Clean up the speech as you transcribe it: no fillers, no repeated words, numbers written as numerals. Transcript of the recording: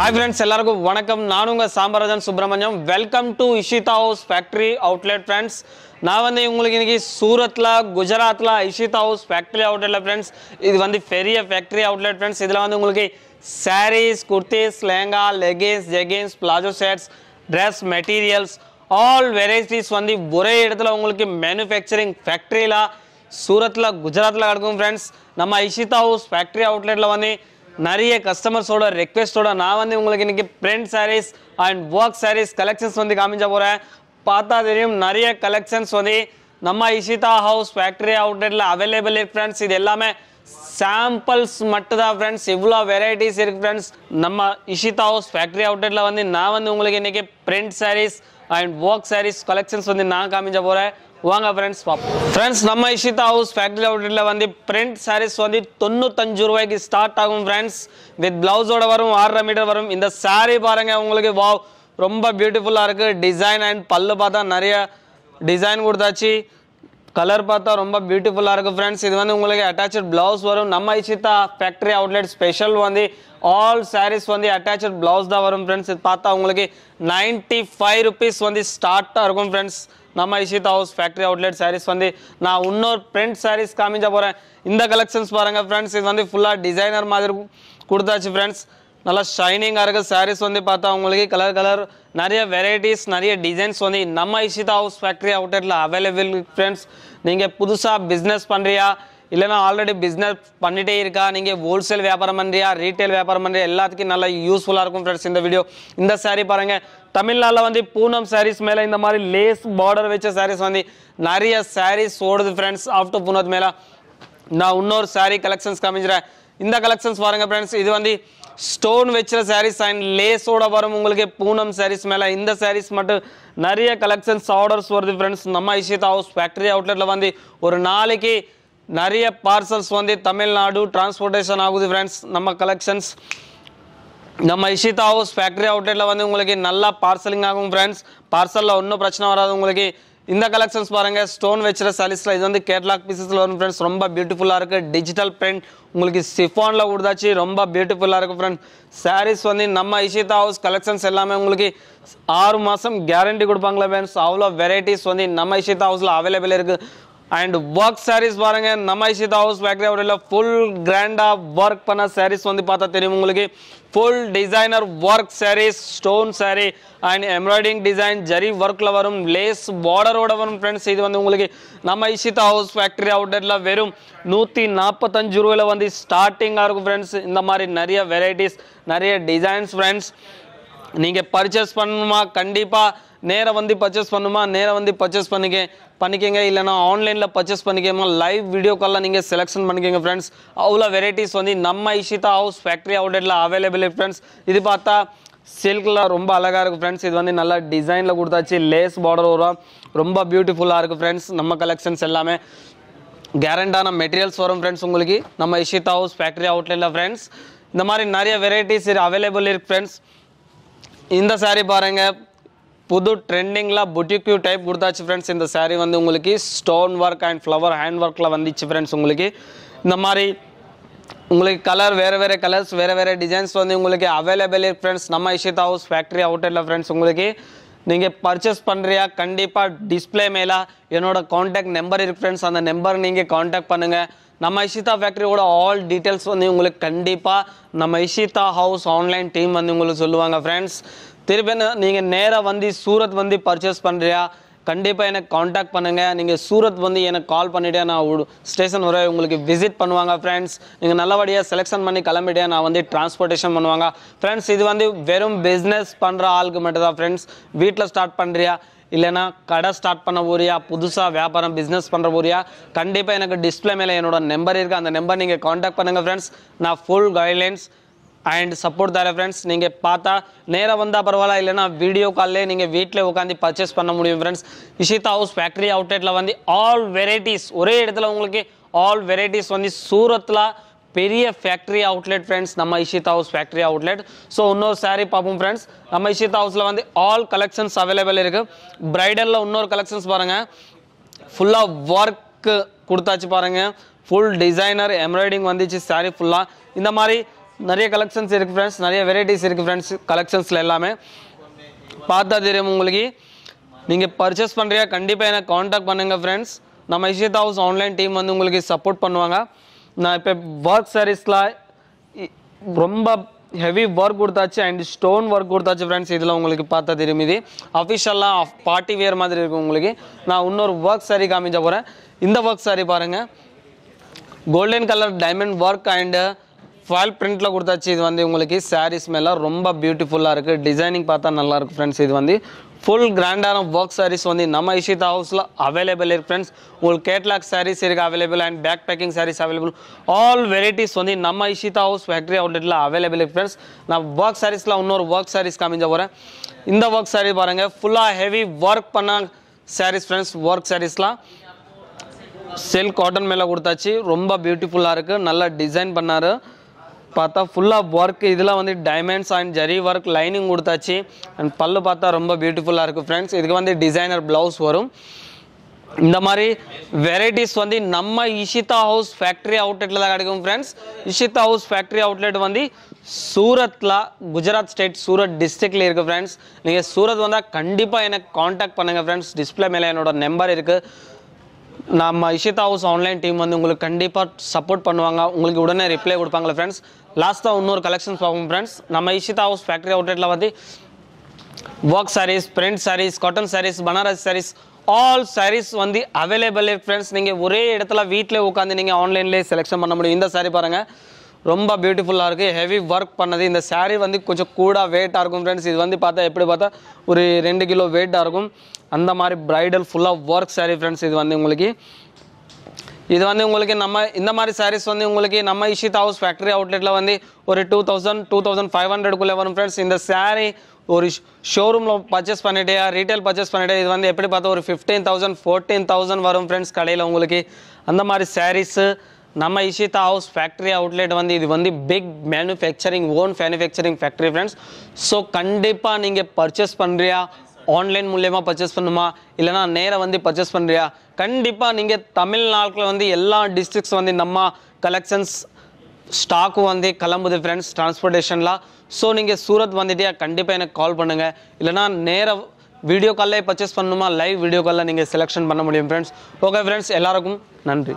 Hi friends, எல்லாருக்கும் வணக்கம். நான் உங்க Sambarajan Subramaniam. Welcome to Ishita house factory outlet friends. நான் வந்து உங்களுக்கு இன்னைக்கு சூரத்ல குஜராத்ல இஷிதா ஹவுஸ் ஃபேக்டரி அவுட்லெட்ல ஃப்ரெண்ட்ஸ். இது வந்து பெரிய ஃபேக்டரி அவுட்லெட் ஃப்ரெண்ட்ஸ். இதுல வந்து உங்களுக்கு sarees, kurtis, lehenga, leggings, jeggings, plazo sets, dress materials, all varieties வந்து ஒரே இடத்துல உங்களுக்கு manufacturing factoryல சூரத்ல குஜராத்ல நடக்கும் ஃப்ரெண்ட்ஸ். நம்ம இஷிதா ஹவுஸ் ஃபேக்டரி அவுட்லெட்ல வந்து நிறைய கஸ்டமர்ஸோட ரெக்வெஸ்டோட நான் வந்து உங்களுக்கு இன்னைக்கு print sarees and work sarees collections வந்து காமிச்ச போறேன். பார்த்தா தெரியும் நிறைய கலெக்ஷன்ஸ் வந்து நம்ம இஷிதா ஹவுஸ் ஃபேக்டரி அவுட்லெட்ல அவைலபிள் இருக்கு ஃப்ரெண்ட்ஸ். இது எல்லாமே சாம்பிள்ஸ் மட்டும் தான் ஃப்ரெண்ட்ஸ். இவ்வளோ வெரைட்டிஸ் இருக்கு ஃப்ரெண்ட்ஸ். நம்ம இஷிதா ஹவுஸ் ஃபேக்டரி அவுட்லெட்ல வந்து நான் வந்து உங்களுக்கு இன்னைக்கு print sarees and work sarees collections வந்து நான் காமிச்ச போறேன். வாங்க ஃப்ரெண்ட்ஸ் பாப்போம். ஃப்ரெண்ட்ஸ் நம்ம இஷிதா ஹவுஸ் ஃபேக்டரி அவுட்லெட்ல வந்து பிரிண்ட் சாரீஸ் வந்து 95 ரூபாய்க்கு ஸ்டார்ட் ஆகும் ஃப்ரெண்ட்ஸ். வித் பிளவுஸோட வரும், 6.5 மீட்டர் வரும். இந்த சாரீ பாருங்க, உங்களுக்கு வாவ் ரொம்ப பியூட்டிஃபுல்லா இருக்கு. டிசைன் அண்ட் பல்லு பார்த்தா நிறைய டிசைன் கொடுத்தாச்சு. கலர் பார்த்தா ரொம்ப பியூட்டிஃபுல்லா இருக்கு ஃப்ரெண்ட்ஸ். இது வந்து உங்களுக்கு அட்டாச்ட் பிளவுஸ் வரும். நம்ம இஷிதா ஃபேக்டரி அவுட்லெட் ஸ்பெஷல் வந்து ஆல் சாரீஸ் வந்து அட்டாச்ட் பிளவுஸ் தான் வரும் ஃப்ரெண்ட்ஸ். இது பார்த்தா உங்களுக்கு 95 rupees வந்து ஸ்டார்ட்டா இருக்கும் ஃப்ரெண்ட்ஸ். நம்ம Ishita house factory outlet sarees வந்து நான் இன்னொரு பிரிண்ட் சாரீஸ் காமிச்ச போறேன். இந்த கலெக்ஷன்ஸ் பாருங்க ஃப்ரெண்ட்ஸ். இது வந்து ஃபுல்லா டிசைனர் மாதிரி கொடுத்தாச்சு ஃப்ரெண்ட்ஸ். நல்லா ஷைனிங்காக இருக்கு சாரீஸ் வந்து பார்த்தா உங்களுக்கு கலர் நிறைய வெரைட்டிஸ் நிறைய டிசைன்ஸ் வந்து நம்ம இஷிதா ஹவுஸ் ஃபேக்டரி அவுட்லெட்ல அவைலபிள் ஃப்ரெண்ட்ஸ். நீங்கள் புதுசாக பிஸ்னஸ் பண்ணுறியா இல்லைனா ஆல்ரெடி பிஸ்னஸ் பண்ணிட்டே இருக்கா, நீங்கள் ஹோல்சேல் வியாபாரம் பண்ணுறியா ரீட்டைல் வியாபாரம் பண்ணுறியா எல்லாத்துக்கும் நல்லா யூஸ்ஃபுல்லாக இருக்கும் ஃப்ரெண்ட்ஸ் இந்த வீடியோ. இந்த சாரீ பாருங்க, தமிழ்நாட்டில் வந்து பூனம் சாரீஸ் மேலே இந்த மாதிரி லேஸ் பார்டர் வச்ச சாரீஸ் வந்து நிறைய சாரீஸ் ஓடுது ஃப்ரெண்ட்ஸ். ஆஃப்டர் பூனத் மேலே நான் இன்னொரு சாரீ கலெக்ஷன்ஸ் காமிக்கிறேன். இந்த கலெக்ஷன்ஸ் பாருங்க ஃப்ரெண்ட்ஸ். இது வந்து ஸ்டோன் வச்ச சாரீஸ் அண்ட் லேஸோட வரும் உங்களுக்கு பூனம் சாரீஸ் மேலே. இந்த சாரீஸ் மட்டும் நிறைய கலெக்ஷன்ஸ் ஆர்டர்ஸ் வருது ஃப்ரெண்ட்ஸ். நம்ம இஷிதா ஹவுஸ் ஃபேக்டரி அவுட்லெட்ல வந்து ஒரு நாளைக்கு நிறைய பார்சல்ஸ் வந்து தமிழ்நாடு டிரான்ஸ்போர்ட்டேஷன் ஆகுது ஃப்ரெண்ட்ஸ். நம்ம கலெக்ஷன்ஸ் நம்ம இஷிதா ஹவுஸ் ஃபேக்டரி அவுட்லெட்ல வந்து உங்களுக்கு நல்லா பார்சலிங் ஆகும் ஃப்ரெண்ட்ஸ். பார்சலில் ஒன்றும் பிரச்சனை வராது உங்களுக்கு. இந்த கலெக்ஷன்ஸ் பாருங்க, ஸ்டோன் வச்சுற சாரீஸ்ல இது வந்து கேட்லாக் பீசஸ்ல வரும் ஃப்ரெண்ட்ஸ். ரொம்ப பியூட்டிஃபுல்லா இருக்கு. டிஜிட்டல் பிரிண்ட் உங்களுக்கு சிஃபான்ல கொடுத்தாச்சு. ரொம்ப பியூட்டிஃபுல்லா இருக்கு ஃப்ரெண்ட்ஸ். சாரீஸ் வந்து நம்ம இஷிதா ஹவுஸ் கலெக்ஷன்ஸ் எல்லாமே உங்களுக்கு 6 மாசம் கேரண்டி கொடுப்பாங்களே ஃப்ரெண்ட்ஸ். அவ்வளோ வெரைட்டிஸ் வந்து நம்ம இஷிதா ஹவுஸ்ல அவைலபிள் இருக்கு. அண்ட் ஒர்க் சாரீஸ் பாருங்க, நம்ம இஷிதா ஹவுஸ் ஃபேக்டரி அவுட்லெட்ல ஃபுல் கிராண்டா ஒர்க் பண்ண சாரீஸ் வந்து பார்த்தா தெரியும் உங்களுக்கு. Full designer work sarees, stone saree and embroidering design zari ஒர்க்ல வரும், லேஸ் பார்டரோட வரும் ஃப்ரெண்ட்ஸ். இது வந்து உங்களுக்கு நம்ம இஷிதா ஹவுஸ் ஃபேக்டரி அவுட்லெட்ல வெறும் 145 ரூபாயில வந்து ஸ்டார்டிங்காக இருக்கும் ஃப்ரெண்ட்ஸ். இந்த மாதிரி நிறைய வெரைட்டிஸ் நிறைய டிசைன்ஸ் ஃப்ரெண்ட்ஸ். நீங்கள் பர்ச்சேஸ் பண்ணணுமா கண்டிப்பாக நேராக வந்து பர்ச்சேஸ் பண்ணுமா நேராக வந்து பர்ச்சேஸ் பண்ணிக்கங்க. இல்லைனா ஆன்லைனில் பர்ச்சேஸ் பண்ணிக்கோமா. லைவ் வீடியோ காலில் நீங்கள் செலெக்ஷன் பண்ணிக்கோங்க ஃப்ரெண்ட்ஸ். அவ்வளோ வெரைட்டிஸ் வந்து நம்ம இஷிதா ஹவுஸ் ஃபேக்டரி அவுட்லெட்டில் அவைலபிள் ஃப்ரெண்ட்ஸ். இது பார்த்தா சில்கில் ரொம்ப அழகாக இருக்குது ஃப்ரெண்ட்ஸ். இது வந்து நல்லா டிசைனில் கொடுத்தாச்சு. லேஸ் பார்டர் வரும், ரொம்ப பியூட்டிஃபுல்லாக இருக்குது ஃப்ரெண்ட்ஸ். நம்ம கலெக்ஷன்ஸ் எல்லாமே கேரண்டான மெட்டீரியல்ஸ் வரும் ஃப்ரெண்ட்ஸ் உங்களுக்கு நம்ம இஷிதா ஹவுஸ் ஃபேக்டரி அவுட்லெட்டில் ஃப்ரெண்ட்ஸ். இந்த மாதிரி நிறைய வெரைட்டிஸ் அவைலபிள் இருக்குது ஃப்ரெண்ட்ஸ். இந்த சாரீ பாருங்க, புது ட்ரெண்டிங்கில் புட்டிக்யூ டைப் கொடுத்தாச்சு ஃப்ரெண்ட்ஸ். இந்த சாரீ வந்து உங்களுக்கு stone work and flower hand ஒர்க்கில் வந்துச்சு ஃப்ரெண்ட்ஸ். உங்களுக்கு இந்த மாதிரி உங்களுக்கு கலர் வேறு கலர்ஸ் வேறு டிசைன்ஸ் வந்து உங்களுக்கு அவைலபிள் இருக்கு ஃப்ரெண்ட்ஸ். நம்ம இஷிதா ஹவுஸ் ஃபேக்டரி அவுட்லெட்ல ஃப்ரெண்ட்ஸ். உங்களுக்கு நீங்கள் பர்ச்சேஸ் பண்ணுறியா கண்டிப்பாக டிஸ்பிளே மேலே என்னோட காண்டாக்ட் நம்பர் இருக்கு ஃப்ரெண்ட்ஸ். அந்த நம்பர் நீங்கள் காண்டாக்ட் பண்ணுங்கள். நம்ம இஷிதா ஃபேக்டரியோட ஆல் டீட்டெயில்ஸ் வந்து உங்களுக்கு கண்டிப்பாக நம்ம இஷிதா ஹவுஸ் ஆன்லைன் டீம் வந்து உங்களுக்கு சொல்லுவாங்க ஃப்ரெண்ட்ஸ். திருப்பி நீங்கள் நேராக வந்து சூரத் வந்து பர்ச்சேஸ் பண்ணுறியா கண்டிப்பாக எனக்கு காண்டாக்ட் பண்ணுங்கள். நீங்கள் சூரத் வந்து எனக்கு கால் பண்ணிவிட்டே நான் ஸ்டேஷன் வர உங்களுக்கு விசிட் பண்ணுவாங்க ஃப்ரெண்ட்ஸ். நீங்கள் நல்லபடியாக செலெக்ஷன் பண்ணி கிளம்பிட்டே நான் வந்து டிரான்ஸ்போர்ட்டேஷன் பண்ணுவாங்க ஃப்ரெண்ட்ஸ். இது வந்து வெறும் பிஸ்னஸ் பண்ணுற ஆளுக்கு மட்டும் தான் ஃப்ரெண்ட்ஸ். வீட்டில் ஸ்டார்ட் பண்ணுறியா இல்லைனா கடை ஸ்டார்ட் பண்ண போறியா புதுசாக வியாபாரம் பிஸ்னஸ் பண்ணுற போறியா கண்டிப்பாக எனக்கு டிஸ்பிளே மேலே என்னோட நம்பர் இருக்குது. அந்த நம்பர் நீங்கள் காண்டாக்ட் பண்ணுங்கள் ஃப்ரெண்ட்ஸ். நான் ஃபுல் கைட்லைன்ஸ் அண்ட் சப்போர்ட் தரேன் ஃப்ரெண்ட்ஸ். நீங்கள் பார்த்தா நேராக வந்தால் பரவாயில்ல, இல்லைனா வீடியோ கால்லே நீங்கள் வீட்டில் உட்காந்து பர்ச்சேஸ் பண்ண முடியும் ஃப்ரெண்ட்ஸ். இஷிதா ஹவுஸ் ஃபேக்டரி அவுட்லெட்டில் வந்து ஆல் வெரைட்டிஸ் ஒரே இடத்துல உங்களுக்கு ஆல் வெரைட்டிஸ் வந்து சூரத்தில் பெரிய ஃபேக்டரி அவுட்லெட் ஃப்ரெண்ட்ஸ். நம்ம Ishita house factory outlet. So இன்னொரு சாரீ பார்ப்போம் ஃப்ரெண்ட்ஸ். நம்ம இஷிதா ஹவுஸில் வந்து ஆல் கலெக்ஷன்ஸ் அவைலபிள் இருக்குது. ப்ரைடலில் இன்னொரு கலெக்ஷன்ஸ் பாருங்கள், ஃபுல்லாக ஒர்க்கு கொடுத்தாச்சு பாருங்கள். ஃபுல் டிசைனர் எம்ப்ராய்டிங் வந்துச்சு சாரீ ஃபுல்லாக. இந்த மாதிரி நிறைய கலெக்ஷன்ஸ் இருக்குது ஃப்ரெண்ட்ஸ், நிறைய வெரைட்டிஸ் இருக்குது ஃப்ரெண்ட்ஸ். கலெக்ஷன்ஸில் எல்லாமே பார்த்தா தெரியும் உங்களுக்கு. நீங்கள் பர்ச்சேஸ் பண்ணுறியா கண்டிப்பாக எனக்கு காண்டாக்ட் பண்ணுங்கள் ஃப்ரெண்ட்ஸ். நம்ம இஷிதா ஹவுஸ் ஆன்லைன் டீம் வந்து உங்களுக்கு சப்போர்ட் பண்ணுவாங்க. நான் இப்போ ஒர்க் சாரீஸில் ரொம்ப ஹெவி ஒர்க் கொடுத்தாச்சு அண்ட் ஸ்டோன் ஒர்க் கொடுத்தாச்சு ஃப்ரெண்ட்ஸ். இதில் உங்களுக்கு பார்த்தா தெரியும் இது அஃபிஷியலாக பார்ட்டி வேர் மாதிரி இருக்கும் உங்களுக்கு. நான் இன்னொரு ஒர்க் சாரீ காமிச்ச போகிறேன். இந்த ஒர்க் சாரீ பாருங்கள், golden colour diamond work and foil பிரிண்ட்டில் கொடுத்தாச்சு. இது வந்து உங்களுக்கு சாரீஸ் மேலே ரொம்ப பியூட்டிஃபுல்லாக இருக்குது. டிசைனிங் பார்த்தா நல்லாயிருக்கும் ஃப்ரெண்ட்ஸ். இது வந்து ஃபுல் கிராண்டான ஒர்க் சாரீஸ் வந்து நம்ம இஷிதா ஹவுஸில் அவைலபிள் இருக்குது ஃப்ரெண்ட்ஸ். உங்களுக்கு கேட்லாக் சாரீஸ் இருக்குது available and pack packing sarees available. All varieties வந்து நம்ம இஷிதா ஹவுஸ் ஃபேக்ட்ரி அவுட்லெட்டில் அவைலபிள் இருக்குது ஃப்ரெண்ட்ஸ். நான் ஒர்க் சாரீஸில் இன்னொரு ஒர்க் சாரீஸ் காமிச்ச போகிறேன். இந்த ஒர்க் சாரீ பாருங்கள், ஃபுல்லாக ஹெவி ஒர்க் பண்ண சாரீஸ் ஃப்ரெண்ட்ஸ். ஒர்க் சாரீஸ்லாம் சில்க் காட்டன் மேலே கொடுத்தாச்சு. ரொம்ப பியூட்டிஃபுல்லாக இருக்குது. நல்லா டிசைன் பண்ணார். பார்த்தா ஃபுல்லாக ஒர்க். இதில் வந்து diamonds and zari work lining கொடுத்தாச்சு. அண்ட் பல்லு பார்த்தா ரொம்ப பியூட்டிஃபுல்லாக இருக்குது ஃப்ரெண்ட்ஸ். இதுக்கு வந்து டிசைனர் ப்ளவுஸ் வரும். இந்த மாதிரி வெரைட்டிஸ் வந்து நம்ம இஷிதா ஹவுஸ் ஃபேக்ட்ரி அவுட்லெட்டில் தான் கிடைக்கும் friends. Ishita house factory outlet வந்து சூரத்தில், குஜராத் ஸ்டேட் சூரத் டிஸ்ட்ரிக்டில் இருக்குது ஃப்ரெண்ட்ஸ். நீங்கள் சூரத் வந்தால் கண்டிப்பாக எனக்கு காண்டாக்ட் பண்ணுங்கள் ஃப்ரெண்ட்ஸ். டிஸ்பிளே மேலே என்னோட நம்பர் இருக்குது. நம்ம இஷிதா ஹவுஸ் ஆன்லைன் டீம் வந்து உங்களுக்கு கண்டிப்பாக சப்போர்ட் பண்ணுவாங்க. உங்களுக்கு உடனே ரிப்ளை கொடுப்பாங்களே ஃப்ரெண்ட்ஸ். லாஸ்ட்டாக இன்னொரு கலெக்ஷன்ஸ் பார்ப்போம் ஃப்ரெண்ட்ஸ். நம்ம இஷிதா ஹவுஸ் ஃபேக்ட்ரி அவுட்லெட்டில் வந்து work sarees, print sarees, cotton sarees, Banaras sarees, all sarees வந்து அவைலபிள் ஃப்ரெண்ட்ஸ். நீங்கள் ஒரே இடத்துல வீட்டில் உட்காந்து நீங்கள் ஆன்லைன்லேயே செலெக்ஷன் பண்ண முடியும். இந்த சாரீ பாருங்கள், ரொம்ப பியூட்டிஃபுல்லாக இருக்குது. ஹெவி ஒர்க் பண்ணது. இந்த சாரீ வந்து கொஞ்சம் கூட வெயிட்டாக இருக்கும் ஃப்ரெண்ட்ஸ். இது வந்து பார்த்தா எப்படி பார்த்தா ஒரு 2 கிலோ வெயிட்டாக இருக்கும். அந்த மாதிரி பிரைடல் ஃபுல்லாக ஒர்க் சாரீ ஃப்ரெண்ட்ஸ். இது வந்து உங்களுக்கு நம்ம இந்த மாதிரி சாரீஸ் வந்து உங்களுக்கு நம்ம இஷிதா ஹவுஸ் ஃபேக்ட்ரி அவுட்லெட்டில் வந்து ஒரு 2500 வரும் ஃப்ரெண்ட்ஸ். இந்த சாரீ ஒரு ஷோரூமில் பர்ச்சேஸ் பண்ணிட்டே, ரீட்டைல் பர்ச்சேஸ் பண்ணிட்டே இது வந்து எப்படி பார்த்தா ஒரு 15,000 14,000 வரும் ஃப்ரெண்ட்ஸ் கடையில் உங்களுக்கு. அந்த மாதிரி சாரீஸு நம்ம இஷிதா ஹவுஸ் ஃபேக்ட்ரி அவுட்லெட் வந்து இது வந்து big manufacturing, own manufacturing factory friends. So கண்டிப்பாக நீங்கள் பர்ச்சேஸ் பண்ணுறியா, ஆன்லைன் மூலியமாக பர்ச்சேஸ் பண்ணுமா, இல்லைனா நேராக வந்து பர்ச்சேஸ் பண்ணுறியா, கண்டிப்பாக நீங்கள் தமிழ்நாட்டில் வந்து எல்லா டிஸ்ட்ரிக்ஸ் வந்து நம்ம கலெக்ஷன்ஸ் ஸ்டாக்கு வந்து கிளம்புது ஃப்ரெண்ட்ஸ் டிரான்ஸ்போர்ட்டேஷனில். ஸோ நீங்கள் சூரத் வந்துட்டியா கண்டிப்பாக எனக்கு கால் பண்ணுங்கள். இல்லைனா நேராக வீடியோ காலில் பர்ச்சேஸ் பண்ணணுமா, லைவ் வீடியோ காலில் நீங்கள் செலெக்ஷன் பண்ண முடியும் ஃப்ரெண்ட்ஸ். ஓகே ஃப்ரெண்ட்ஸ், எல்லாருக்கும் நன்றி.